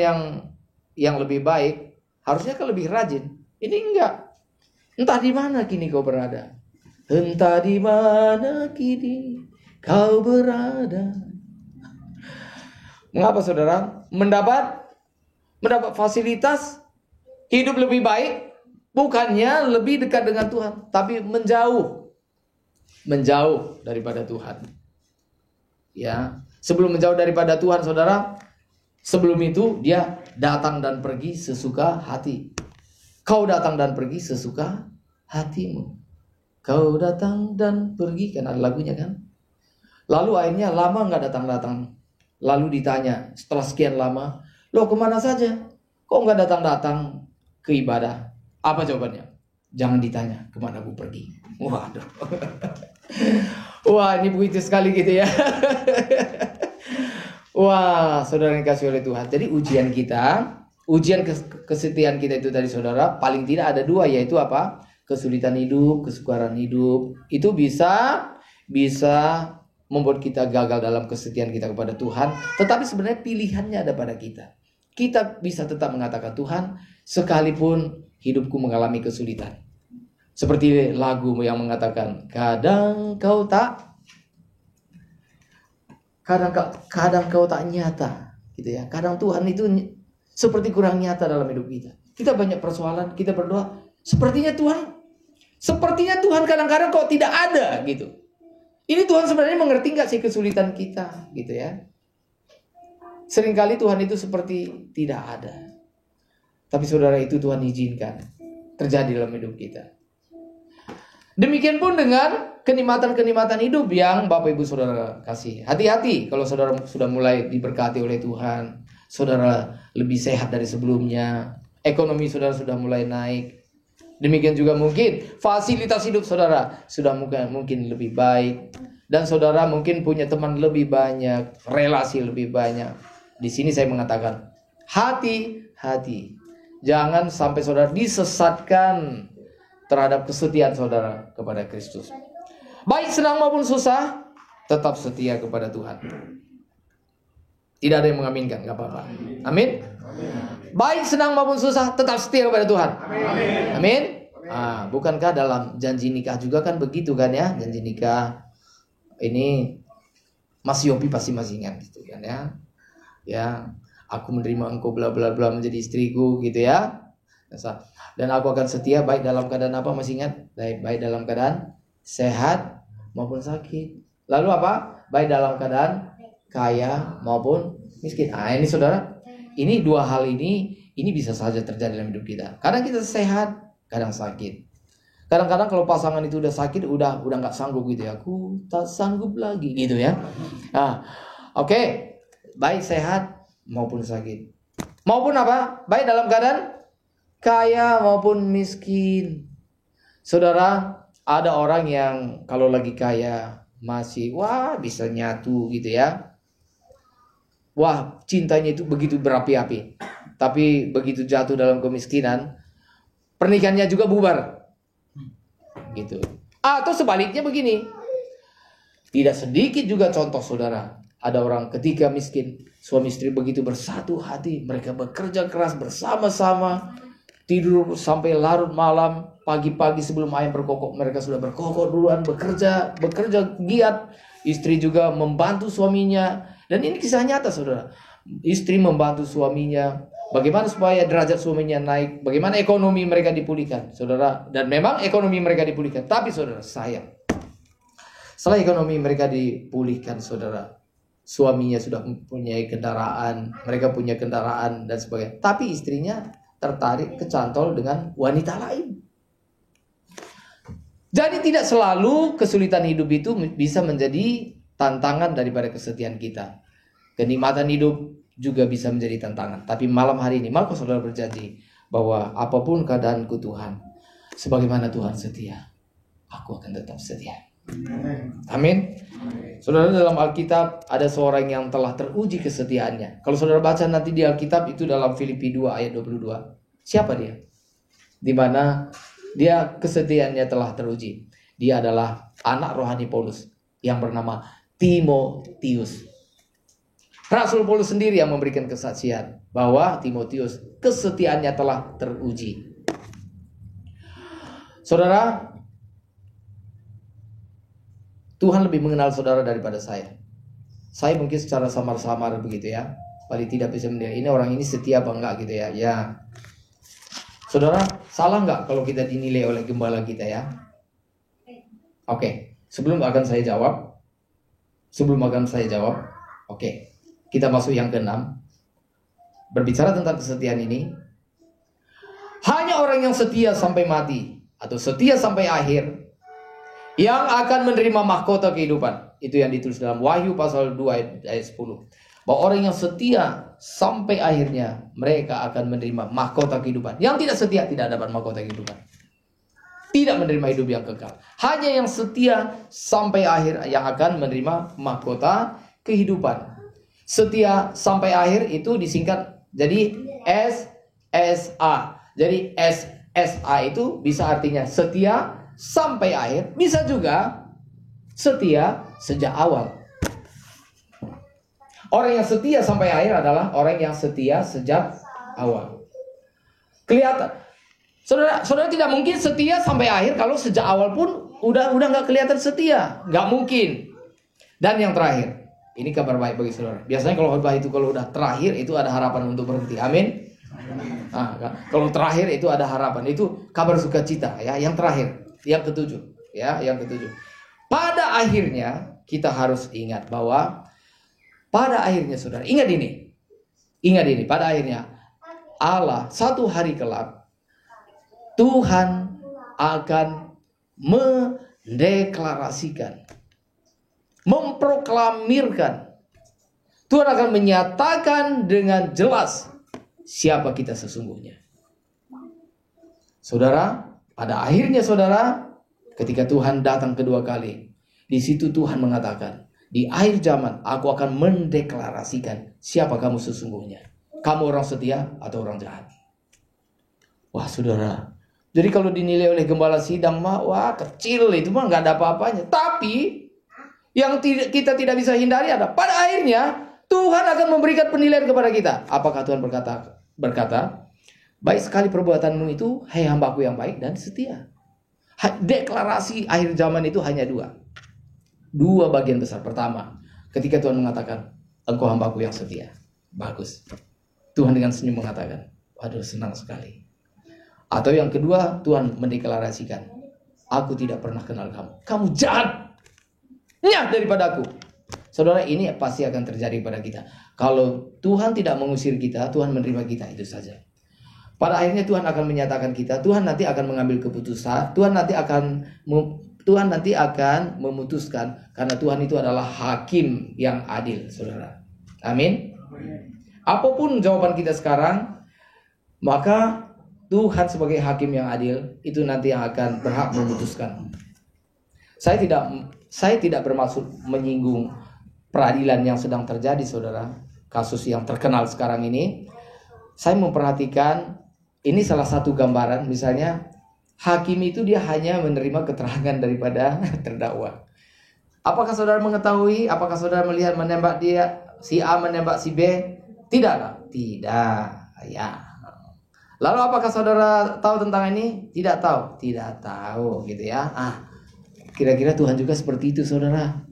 yang lebih baik, harusnya kan lebih rajin. Ini enggak. Entah di mana kini kau berada. Entah di mana kini kau berada. Mengapa saudara? Mendapat fasilitas hidup lebih baik, bukannya lebih dekat dengan Tuhan, tapi menjauh daripada Tuhan. Ya, sebelum menjauh daripada Tuhan, saudara, sebelum itu dia datang dan pergi sesuka hati. Kau datang dan pergi sesuka hatimu. Kau datang dan pergi, kan ada lagunya kan. Lalu akhirnya lama nggak datang-datang. Lalu ditanya setelah sekian lama, loh kemana saja? Kok nggak datang-datang ke ibadah? Apa jawabannya? Jangan ditanya kemana aku pergi. Waduh. Wah, ini begitu sekali gitu ya. Wah, saudara yang dikasih oleh Tuhan. Jadi ujian kita, ujian kesetiaan kita itu dari saudara, paling tidak ada dua, yaitu apa? Kesulitan hidup, kesukaran hidup. Itu bisa membuat kita gagal dalam kesetiaan kita kepada Tuhan. Tetapi sebenarnya pilihannya ada pada kita. Kita bisa tetap mengatakan, Tuhan, sekalipun hidupku mengalami kesulitan. Seperti lagu yang mengatakan, kadang kau tak nyata, gitu ya. Kadang Tuhan itu seperti kurang nyata dalam hidup kita. Kita banyak persoalan, kita berdoa, sepertinya Tuhan kadang-kadang kok tidak ada, gitu. Ini Tuhan sebenarnya mengerti nggak sih kesulitan kita, gitu ya. Seringkali Tuhan itu seperti tidak ada. Tapi saudara, itu Tuhan izinkan terjadi dalam hidup kita. Demikian pun dengan kenikmatan-kenikmatan hidup yang Bapak Ibu Saudara kasih. Hati-hati kalau saudara sudah mulai diberkati oleh Tuhan. Saudara lebih sehat dari sebelumnya. Ekonomi saudara sudah mulai naik. Demikian juga mungkin fasilitas hidup saudara sudah mungkin lebih baik. Dan saudara mungkin punya teman lebih banyak, relasi lebih banyak. Di sini saya mengatakan, hati-hati. Jangan sampai saudara disesatkan terhadap kesetiaan saudara kepada Kristus. Baik senang maupun susah, tetap setia kepada Tuhan. Tidak ada yang mengaminkan, gak apa-apa. Amin. Baik senang maupun susah, tetap setia kepada Tuhan. Amin. Bukankah dalam janji nikah juga kan begitu kan ya? Janji nikah ini Mas Yopi pasti masih ingat gitu kan ya. Ya, aku menerima engkau bla bla bla menjadi istriku gitu ya. Dan aku akan setia baik dalam keadaan apa, masih ingat? Baik dalam keadaan sehat maupun sakit. Lalu apa? Baik dalam keadaan kaya maupun miskin. Ini saudara, ini dua hal ini bisa saja terjadi dalam hidup kita. Kadang kita sehat, kadang sakit. Kadang-kadang kalau pasangan itu udah sakit, udah nggak sanggup gitu ya. Aku tak sanggup lagi gitu ya. Oke. Baik sehat maupun sakit. Maupun apa? Baik dalam keadaan kaya maupun miskin. Saudara, ada orang yang kalau lagi kaya masih bisa nyatu gitu ya. Cintanya itu begitu berapi-api. Tapi begitu jatuh dalam kemiskinan, pernikahannya juga bubar. Gitu. Atau sebaliknya begini. Tidak sedikit juga contoh saudara. Ada orang ketika miskin, suami istri begitu bersatu hati, mereka bekerja keras bersama-sama, tidur sampai larut malam, pagi-pagi sebelum ayam berkokok mereka sudah berkokok duluan, bekerja giat, istri juga membantu suaminya. Dan ini kisah nyata saudara. istri membantu suaminya, bagaimana supaya derajat suaminya naik, bagaimana ekonomi mereka dipulihkan, saudara. Dan memang ekonomi mereka dipulihkan, tapi saudara, sayang, setelah ekonomi mereka dipulihkan, saudara, suaminya sudah mempunyai kendaraan, mereka punya kendaraan dan sebagainya, tapi istrinya tertarik, kecantol dengan wanita lain. Jadi tidak selalu kesulitan hidup itu bisa menjadi tantangan daripada kesetiaan kita. Kenikmatan hidup juga bisa menjadi tantangan. Tapi malam hari ini, maka saudara berjanji bahwa apapun keadaanku Tuhan, sebagaimana Tuhan setia, aku akan tetap setia. Amin. Saudara, dalam Alkitab ada seorang yang telah teruji kesetiaannya. Kalau saudara baca nanti di Alkitab itu dalam Filipi 2 ayat 22. Siapa dia? Di mana dia kesetiaannya telah teruji. Dia adalah anak rohani Paulus yang bernama Timotius. Rasul Paulus sendiri yang memberikan kesaksian bahwa Timotius kesetiaannya telah teruji. Saudara, Tuhan lebih mengenal saudara daripada saya. Saya mungkin secara samar-samar begitu ya, paling tidak bisa menilai ini orang ini setia apa enggak gitu ya. Ya, saudara, salah enggak kalau kita dinilai oleh gembala kita ya? Oke, sebelum akan saya jawab, oke, kita masuk yang ke-6. Berbicara tentang kesetiaan ini, hanya orang yang setia sampai mati atau setia sampai akhir yang akan menerima mahkota kehidupan. Itu yang ditulis dalam Wahyu pasal 2 ayat 10. Bahwa orang yang setia sampai akhirnya, mereka akan menerima mahkota kehidupan. Yang tidak setia tidak dapat mahkota kehidupan, tidak menerima hidup yang kekal. Hanya yang setia sampai akhir yang akan menerima mahkota kehidupan. Setia sampai akhir itu disingkat jadi SSA. Jadi SSA itu bisa artinya setia sampai akhir, bisa juga setia sejak awal. Orang yang setia sampai akhir adalah orang yang setia sejak awal. Kelihatan, saudara tidak mungkin setia sampai akhir kalau sejak awal pun udah nggak kelihatan setia, nggak mungkin. Dan yang terakhir, ini kabar baik bagi saudara. Biasanya kalau khotbah itu kalau udah terakhir itu ada harapan untuk berhenti. Amin. Nah, kalau terakhir itu ada harapan, itu kabar sukacita ya. Yang terakhir, yang ketujuh, ya, yang ketujuh. Pada akhirnya kita harus ingat bahwa pada akhirnya saudara, ingat ini, pada akhirnya Allah satu hari kelak Tuhan akan mendeklarasikan, memproklamirkan, Tuhan akan menyatakan dengan jelas siapa kita sesungguhnya. Saudara, pada akhirnya saudara, ketika Tuhan datang kedua kali, di situ Tuhan mengatakan, di akhir zaman aku akan mendeklarasikan siapa kamu sesungguhnya. Kamu orang setia atau orang jahat. Wah saudara, jadi kalau dinilai oleh gembala sidang mah, wah kecil itu mah nggak ada apa-apanya. Tapi yang kita tidak bisa hindari ada pada akhirnya Tuhan akan memberikan penilaian kepada kita. Apakah Tuhan berkata, baik sekali perbuatanmu itu, hai hambaku yang baik dan setia. Deklarasi akhir zaman itu hanya dua bagian besar. Pertama, ketika Tuhan mengatakan, engkau hambaku yang setia. Bagus. Tuhan dengan senyum mengatakan, waduh senang sekali. Atau yang kedua, Tuhan mendeklarasikan, aku tidak pernah kenal kamu. Kamu jahat. Nyah daripada aku. Saudara, ini pasti akan terjadi pada kita. Kalau Tuhan tidak mengusir kita, Tuhan menerima kita, itu saja. Pada akhirnya Tuhan akan menyatakan kita, Tuhan nanti akan mengambil keputusan, Tuhan nanti akan memutuskan, karena Tuhan itu adalah hakim yang adil, saudara. Amin. Apapun jawaban kita sekarang, maka Tuhan sebagai hakim yang adil itu nanti yang akan berhak memutuskan. Saya tidak bermaksud menyinggung peradilan yang sedang terjadi, saudara. Kasus yang terkenal sekarang ini, saya memperhatikan ini salah satu gambaran. Misalnya hakim itu dia hanya menerima keterangan daripada terdakwa. Apakah saudara mengetahui? Apakah saudara melihat menembak dia, si A menembak si B? Tidak. Ya. Lalu apakah saudara tahu tentang ini? Tidak tahu gitu ya. Kira-kira Tuhan juga seperti itu, saudara.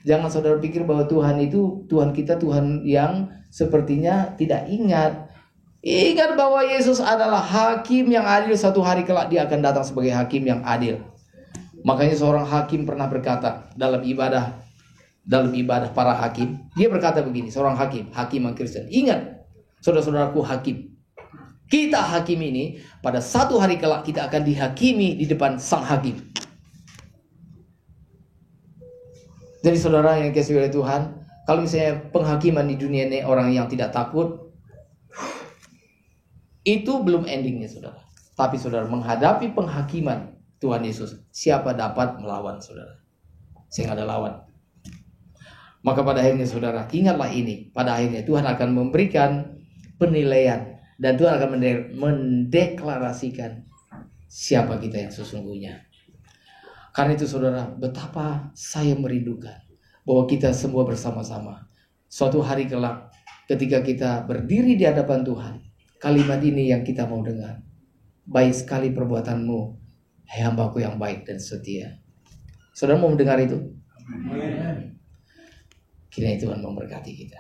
Jangan saudara pikir bahwa Tuhan itu, Tuhan kita Tuhan yang sepertinya tidak ingat. Ingat bahwa Yesus adalah hakim yang adil. Satu hari kelak dia akan datang sebagai hakim yang adil. Makanya seorang hakim pernah berkata dalam ibadah para hakim, dia berkata begini, seorang hakim yang Kristen, ingat saudara-saudaraku hakim, kita hakim ini pada satu hari kelak kita akan dihakimi di depan sang hakim. Jadi saudara yang dikasihi oleh Tuhan, kalau misalnya penghakiman di dunia ini orang yang tidak takut, itu belum endingnya saudara. Tapi saudara menghadapi penghakiman Tuhan Yesus, siapa dapat melawan saudara? Saya nggak ada lawan. Maka pada akhirnya saudara, ingatlah ini. Pada akhirnya Tuhan akan memberikan penilaian. Dan Tuhan akan mendeklarasikan siapa kita yang sesungguhnya. Karena itu saudara, betapa saya merindukan bahwa kita semua bersama-sama suatu hari kelak ketika kita berdiri di hadapan Tuhan, kalimat ini yang kita mau dengar. Baik sekali perbuatanmu, hai hambaku yang baik dan setia. Saudara mau mendengar itu? Kiranya Tuhan memberkati kita.